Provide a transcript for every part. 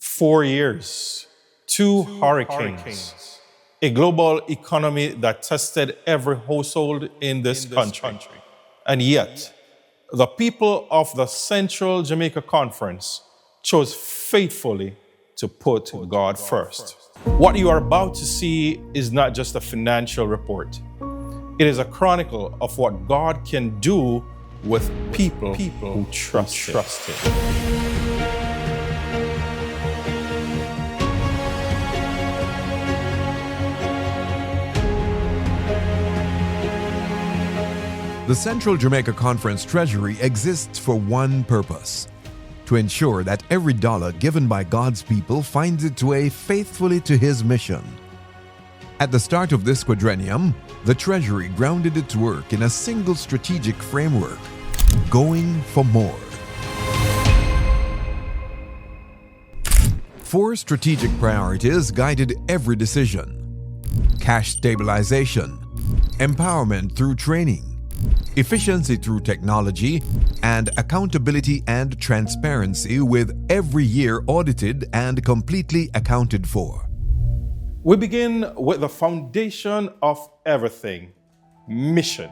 4 years, two hurricanes, a global economy that tested every household in this country. And yet, the people of the Central Jamaica Conference chose faithfully to put God first. What you are about to see is not just a financial report. It is a chronicle of what God can do with people who trust Him. The Central Jamaica Conference Treasury exists for one purpose: to ensure that every dollar given by God's people finds its way faithfully to His mission. At the start of this quadrennium, the Treasury grounded its work in a single strategic framework: going for more. 4 strategic priorities guided every decision: cash stabilization, empowerment through training, efficiency through technology, and accountability and transparency, with every year audited and completely accounted for. We begin with the foundation of everything: mission.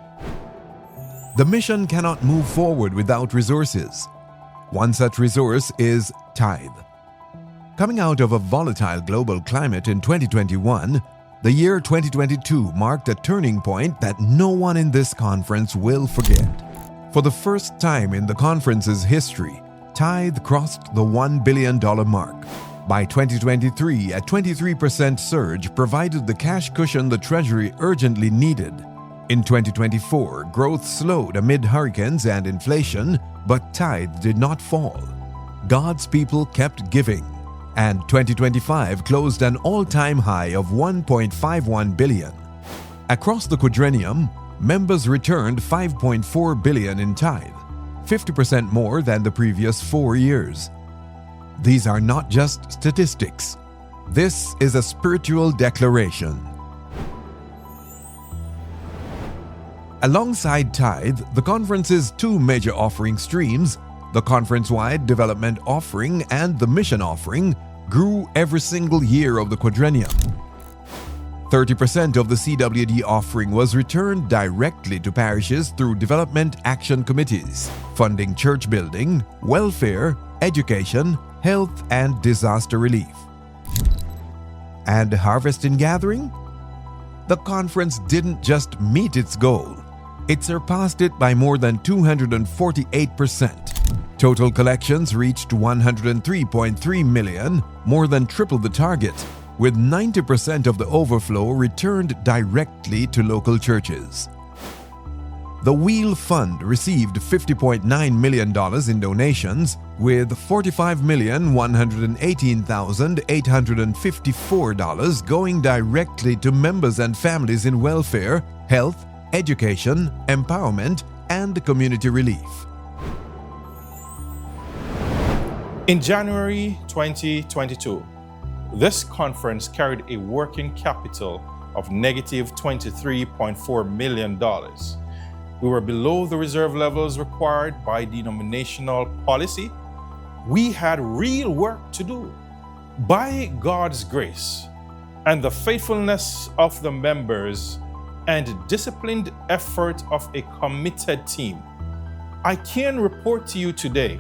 The mission cannot move forward without resources. One such resource is tithe. Coming out of a volatile global climate in 2021, the year 2022 marked a turning point that no one in this conference will forget. For the first time in the conference's history, tithe crossed the $1 billion mark. By 2023, a 23% surge provided the cash cushion the Treasury urgently needed. In 2024, growth slowed amid hurricanes and inflation, but tithe did not fall. God's people kept giving, and 2025 closed an all-time high of $1.51 billion. Across the quadrennium, members returned $5.4 billion in tithe, 50% more than the previous 4 years. These are not just statistics. This is a spiritual declaration. Alongside tithe, the conference's 2 major offering streams, the conference-wide development offering and the mission offering, grew every single year of the quadrennium. 30% of the CWD offering was returned directly to parishes through development action committees, funding church building, welfare, education, health, and disaster relief. And harvest and gathering? The conference didn't just meet its goal, it surpassed it by more than 248%. Total collections reached $103.3 million, more than triple the target, with 90% of the overflow returned directly to local churches. The Wheel Fund received $50.9 million in donations, with $45,118,854 going directly to members and families in welfare, health, education, empowerment, and community relief. In January 2022, this conference carried a working capital of negative $23.4 million. We were below the reserve levels required by denominational policy. We had real work to do. By God's grace and the faithfulness of the members and disciplined effort of a committed team, I can report to you today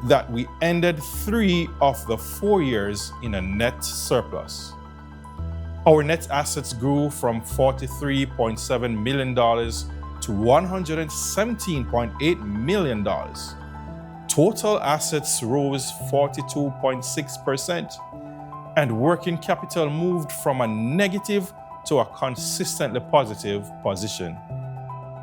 that we ended 3 of the 4 years in a net surplus. Our net assets grew from $43.7 million to $117.8 million. Total assets rose 42.6%, and working capital moved from a negative to a consistently positive position.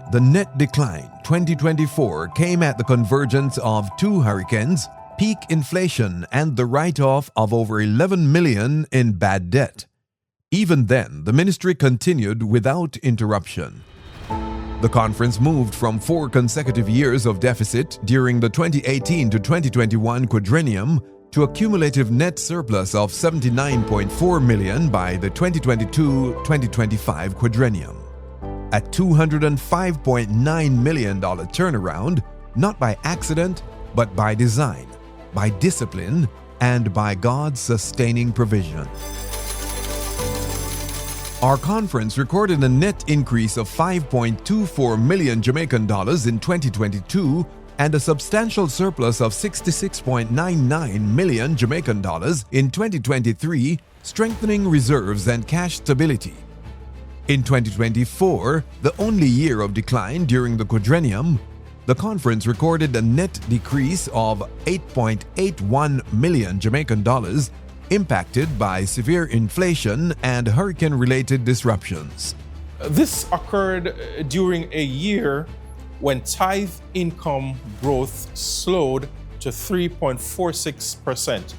The net decline 2024 came at the convergence of 2 hurricanes, peak inflation, and the write-off of over $11 million in bad debt. Even then, the ministry continued without interruption. The conference moved from 4 consecutive years of deficit during the 2018 to 2021 quadrennium to a cumulative net surplus of $79.4 million by the 2022-2025 quadrennium. A $205.9 million turnaround, not by accident, but by design, by discipline, and by God's sustaining provision. Our conference recorded a net increase of 5.24 million Jamaican dollars in 2022 and a substantial surplus of 66.99 million Jamaican dollars in 2023, strengthening reserves and cash stability. In 2024, the only year of decline during the Quadrennium, the conference recorded a net decrease of 8.81 million Jamaican dollars, impacted by severe inflation and hurricane-related disruptions. This occurred during a year when tithe income growth slowed to 3.46%,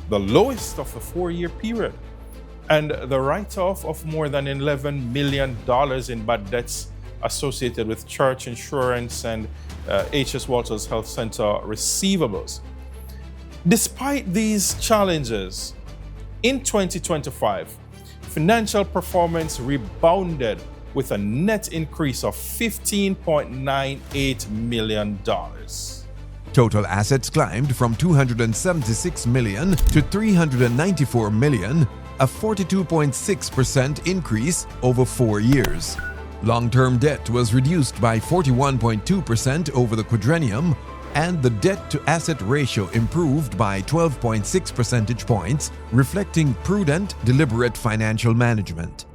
the lowest of the 4-year period, and the write-off of more than $11 million in bad debts associated with church insurance and H.S. Walters Health Center receivables. Despite these challenges, in 2025, financial performance rebounded with a net increase of $15.98 million. Total assets climbed from $276 million to $394 million, a 42.6% increase over 4 years. Long-term debt was reduced by 41.2% over the Quadrennium, and the debt-to-asset ratio improved by 12.6 percentage points, reflecting prudent, deliberate financial management.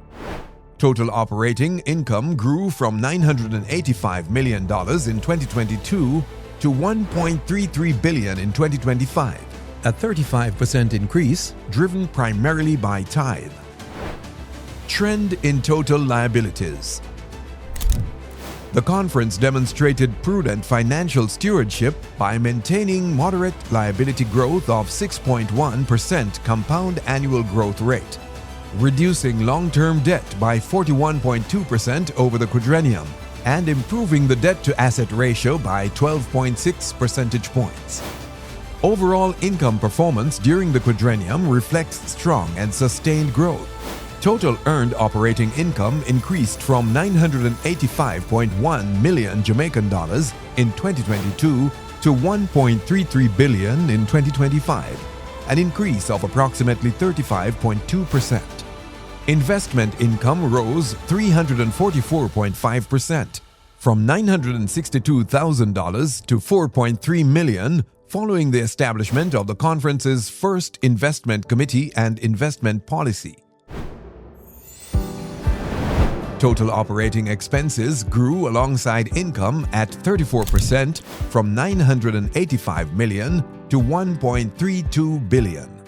Total operating income grew from $985 million in 2022 to $1.33 billion in 2025, a 35% increase driven primarily by tithe. Trend in total liabilities. The conference demonstrated prudent financial stewardship by maintaining moderate liability growth of 6.1% compound annual growth rate, reducing long-term debt by 41.2% over the Quadrennium, and improving the debt-to-asset ratio by 12.6 percentage points. Overall income performance during the Quadrennium reflects strong and sustained growth. Total earned operating income increased from 985.1 million Jamaican dollars in 2022 to 1.33 billion in 2025, an increase of approximately 35.2%. Investment income rose 344.5%, from $962,000 to $4.3 million, following the establishment of the conference's first investment committee and investment policy. Total operating expenses grew alongside income at 34%, from $985 million to $1.32 billion.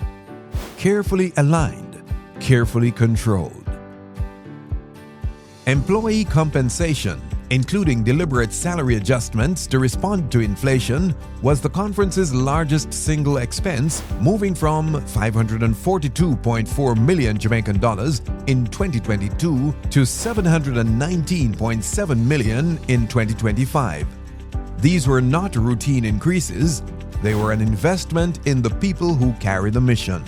Carefully aligned, carefully controlled. Employee compensation, including deliberate salary adjustments to respond to inflation, was the conference's largest single expense, moving from $542.4 million Jamaican dollars in 2022 to $719.7 million in 2025. These were not routine increases, they were an investment in the people who carry the mission.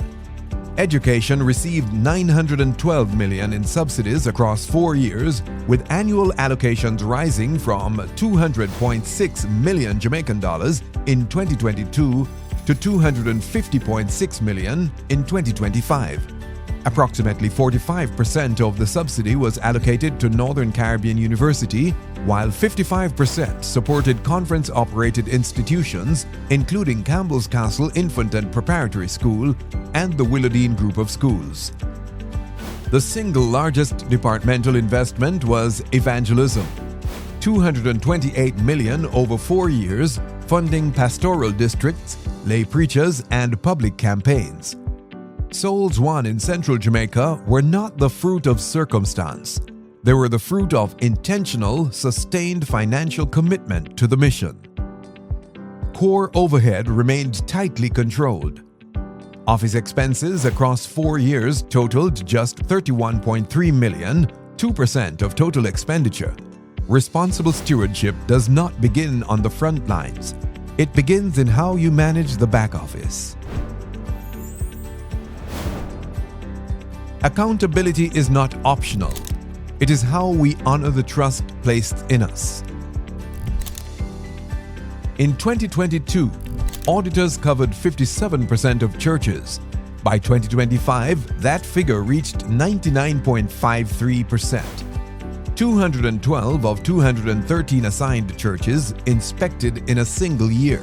Education received $912 million in subsidies across 4 years, with annual allocations rising from $200.6 million Jamaican dollars in 2022 to $250.6 million in 2025. Approximately 45% of the subsidy was allocated to Northern Caribbean University, while 55% supported conference-operated institutions, including Campbell's Castle Infant and Preparatory School and the Willowdene Group of Schools. The single largest departmental investment was evangelism, $228 million over 4 years, funding pastoral districts, lay preachers, and public campaigns. Souls won in Central Jamaica were not the fruit of circumstance. They were the fruit of intentional, sustained financial commitment to the mission. Core overhead remained tightly controlled. Office expenses across 4 years totaled just $31.3 million, 2% of total expenditure. Responsible stewardship does not begin on the front lines. It begins in how you manage the back office. Accountability is not optional. It is how we honor the trust placed in us. In 2022, auditors covered 57% of churches. By 2025, that figure reached 99.53%. 212 of 213 assigned churches inspected in a single year.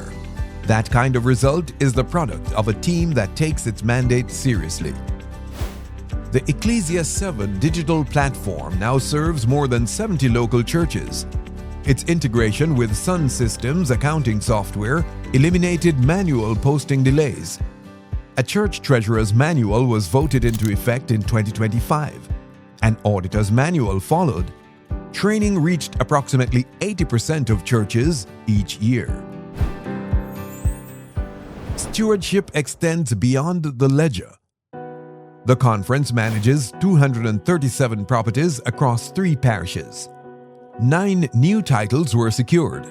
That kind of result is the product of a team that takes its mandate seriously. The Ecclesia 7 digital platform now serves more than 70 local churches. Its integration with Sun Systems accounting software eliminated manual posting delays. A church treasurer's manual was voted into effect in 2025. An auditor's manual followed. Training reached approximately 80% of churches each year. Stewardship extends beyond the ledger. The conference manages 237 properties across 3 parishes. 9 new titles were secured,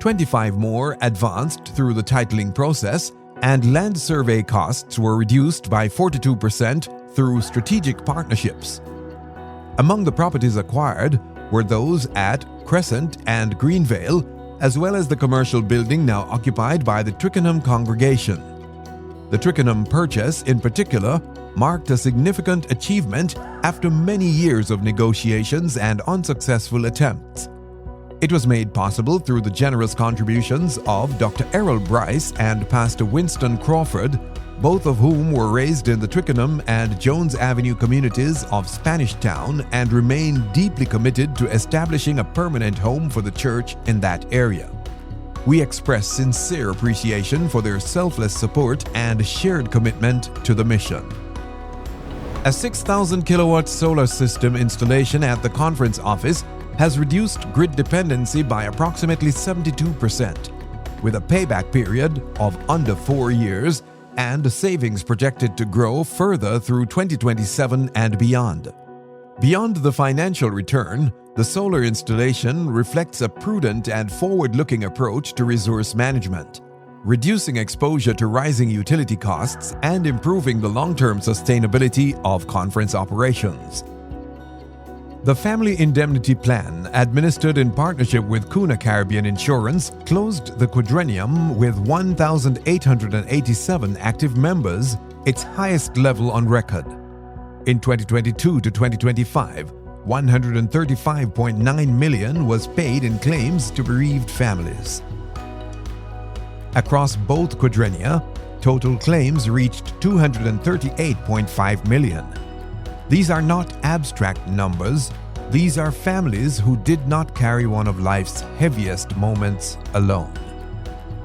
25 more advanced through the titling process, and land survey costs were reduced by 42% through strategic partnerships. Among the properties acquired were those at Crescent and Greenvale, as well as the commercial building now occupied by the Twickenham congregation. The Twickenham purchase, in particular, marked a significant achievement after many years of negotiations and unsuccessful attempts. It was made possible through the generous contributions of Dr. Errol Bryce and Pastor Winston Crawford, both of whom were raised in the Twickenham and Jones Avenue communities of Spanish Town and remain deeply committed to establishing a permanent home for the church in that area. We express sincere appreciation for their selfless support and shared commitment to the mission. A 6,000 kilowatt solar system installation at the conference office has reduced grid dependency by approximately 72%, with a payback period of under 4 years and savings projected to grow further through 2027 and beyond. Beyond the financial return, the solar installation reflects a prudent and forward-looking approach to resource management, reducing exposure to rising utility costs and improving the long-term sustainability of conference operations. The Family Indemnity Plan, administered in partnership with Kuna Caribbean Insurance, closed the quadrennium with 1,887 active members, its highest level on record. In 2022 to 2025, $135.9 million was paid in claims to bereaved families. Across both quadrennia, total claims reached $238.5 million. These are not abstract numbers. These are families who did not carry one of life's heaviest moments alone.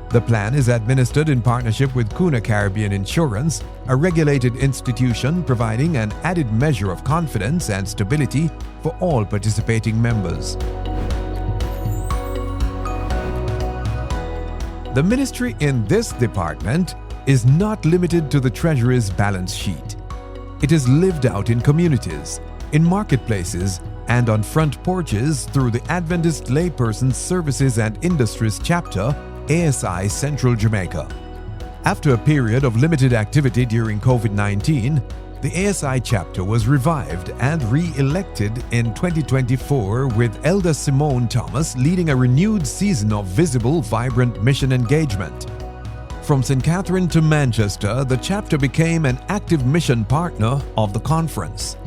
The plan is administered in partnership with Kuna Caribbean Insurance, a regulated institution providing an added measure of confidence and stability for all participating members. The ministry in this department is not limited to the Treasury's balance sheet. It is lived out in communities, in marketplaces, and on front porches through the Adventist Laypersons Services and Industries Chapter, ASI Central Jamaica. After a period of limited activity during COVID-19, the ASI chapter was revived and re-elected in 2024 with Elder Simone Thomas leading a renewed season of visible, vibrant mission engagement. From St. Catherine to Manchester, the chapter became an active mission partner of the conference.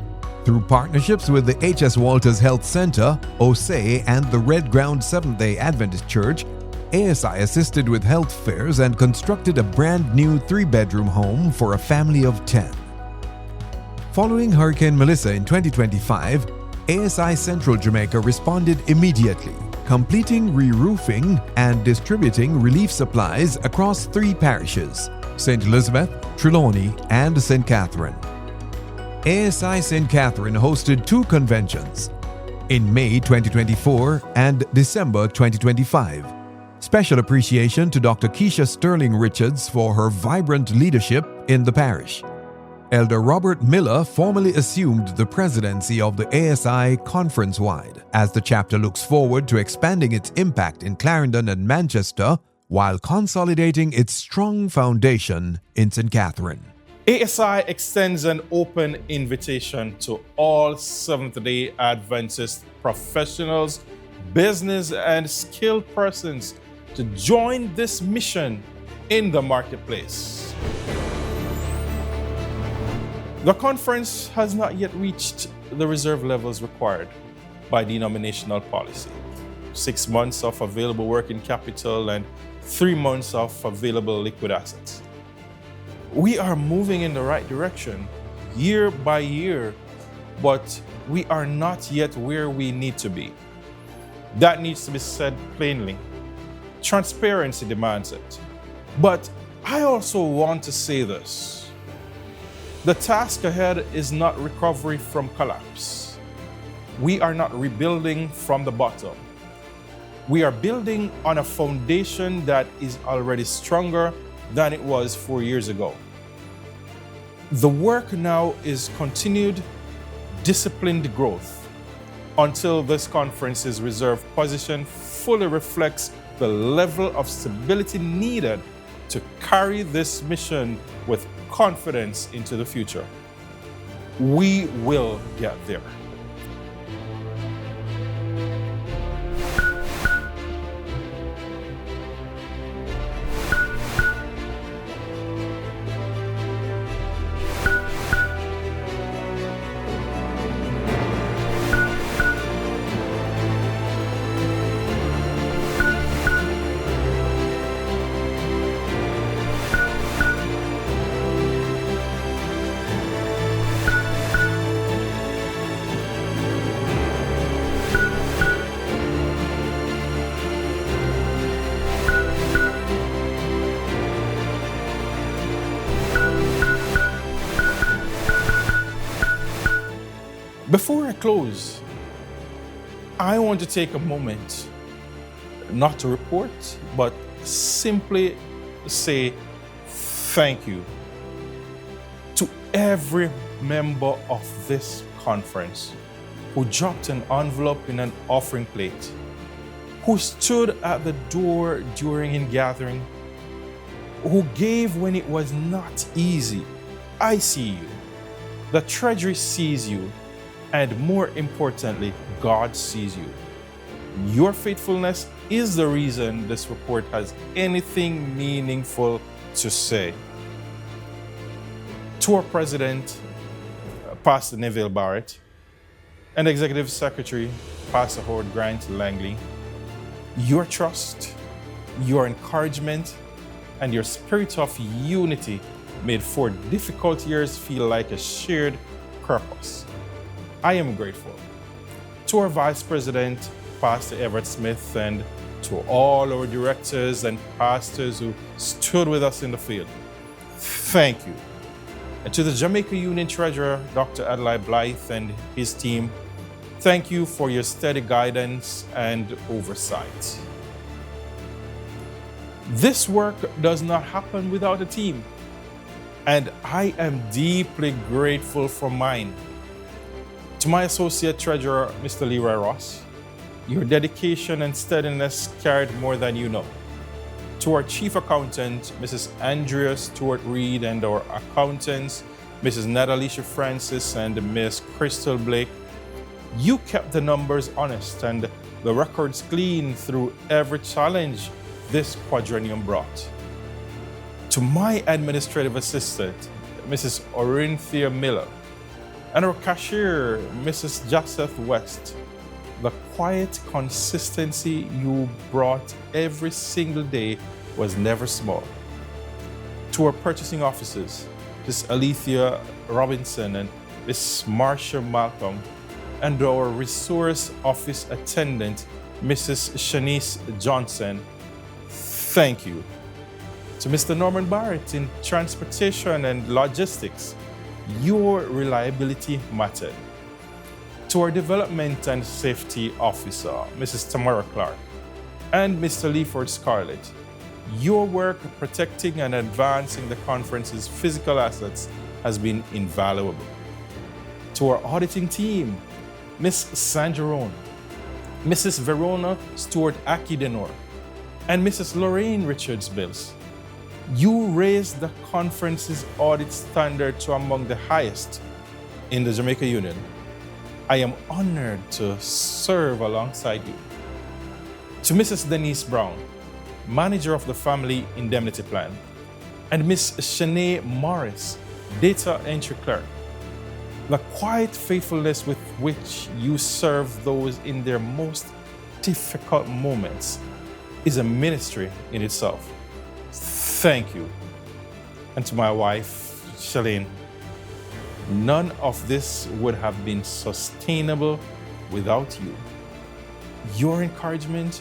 Through partnerships with the H.S. Walters Health Center, OSE, and the Red Ground Seventh-day Adventist Church, ASI assisted with health fairs and constructed a brand new 3-bedroom home for a family of 10. Following Hurricane Melissa in 2025, ASI Central Jamaica responded immediately, completing re-roofing and distributing relief supplies across 3 parishes, St. Elizabeth, Trelawney, and St. Catherine. ASI St. Catherine hosted 2 conventions, in May 2024 and December 2025. Special appreciation to Dr. Keisha Sterling Richards for her vibrant leadership in the parish. Elder Robert Miller formally assumed the presidency of the ASI conference-wide as the chapter looks forward to expanding its impact in Clarendon and Manchester while consolidating its strong foundation in St. Catherine. ASI extends an open invitation to all Seventh-day Adventist professionals, business, and skilled persons to join this mission in the marketplace. The conference has not yet reached the reserve levels required by denominational policy. 6 months of available working capital and 3 months of available liquid assets. We are moving in the right direction year by year, but we are not yet where we need to be. That needs to be said plainly. Transparency demands it. But I also want to say this. The task ahead is not recovery from collapse. We are not rebuilding from the bottom. We are building on a foundation that is already stronger than it was 4 years ago. The work now is continued, disciplined growth until this conference's reserve position fully reflects the level of stability needed to carry this mission with confidence into the future. We will get there. Before I close, I want to take a moment not to report, but simply say thank you to every member of this conference who dropped an envelope in an offering plate, who stood at the door during in-gathering, who gave when it was not easy. I see you. The Treasury sees you. And more importantly, God sees you. Your faithfulness is the reason this report has anything meaningful to say. To our President, Pastor Neville Barrett, and Executive Secretary, Pastor Howard Grant Langley, your trust, your encouragement, and your spirit of unity made 4 difficult years feel like a shared purpose. I am grateful. To our Vice President, Pastor Everett Smith, and to all our directors and pastors who stood with us in the field, thank you. And to the Jamaica Union Treasurer, Dr. Adlai Blythe, and his team, thank you for your steady guidance and oversight. This work does not happen without a team, and I am deeply grateful for mine. To my Associate Treasurer, Mr. Leroy Ross, your dedication and steadiness carried more than you know. To our Chief Accountant, Mrs. Andrea Stewart Reed, and our accountants, Mrs. Natalisha Francis and Ms. Crystal Blake, you kept the numbers honest and the records clean through every challenge this quadrennium brought. To my administrative assistant, Mrs. Orinthia Miller, and our cashier, Mrs. Joseph West, the quiet consistency you brought every single day was never small. To our purchasing officers, Ms. Alethea Robinson and Ms. Marsha Malcolm, and our resource office attendant, Mrs. Shanice Johnson, thank you. To Mr. Norman Barrett in transportation and logistics, your reliability mattered. To our Development and Safety Officer, Mrs. Tamara Clark, and Mr. Leaford Scarlett, your work protecting and advancing the conference's physical assets has been invaluable. To our auditing team, Ms. Sanjarone, Mrs. Verona Stewart Akidenor, and Mrs. Lorraine Richards-Bills, you raised the conference's audit standard to among the highest in the Jamaica Union. I am honored to serve alongside you. To Mrs. Denise Brown, manager of the family indemnity plan, and Miss Shanae Morris, data entry clerk. The quiet faithfulness with which you serve those in their most difficult moments is a ministry in itself. Thank you. And to my wife, Shalene, none of this would have been sustainable without you. Your encouragement,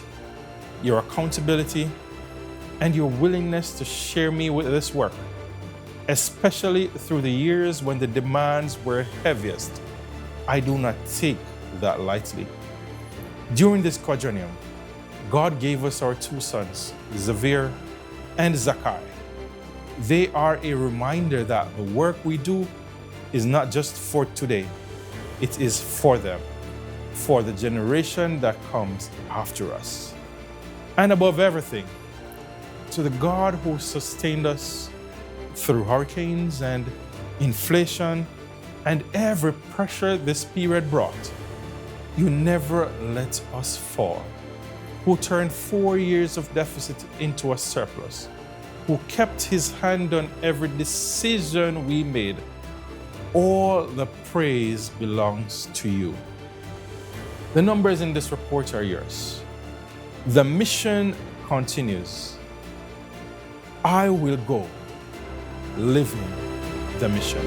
your accountability, and your willingness to share me with this work, especially through the years when the demands were heaviest, I do not take that lightly. During this quadrennial, God gave us our two sons, Xavier and Zakai. They are a reminder that the work we do is not just for today, it is for them, for the generation that comes after us. And above everything, to the God who sustained us through hurricanes and inflation and every pressure this period brought, you never let us fall, who turned 4 years of deficit into a surplus, who kept his hand on every decision we made. All the praise belongs to you. The numbers in this report are yours. The mission continues. I will go living the mission.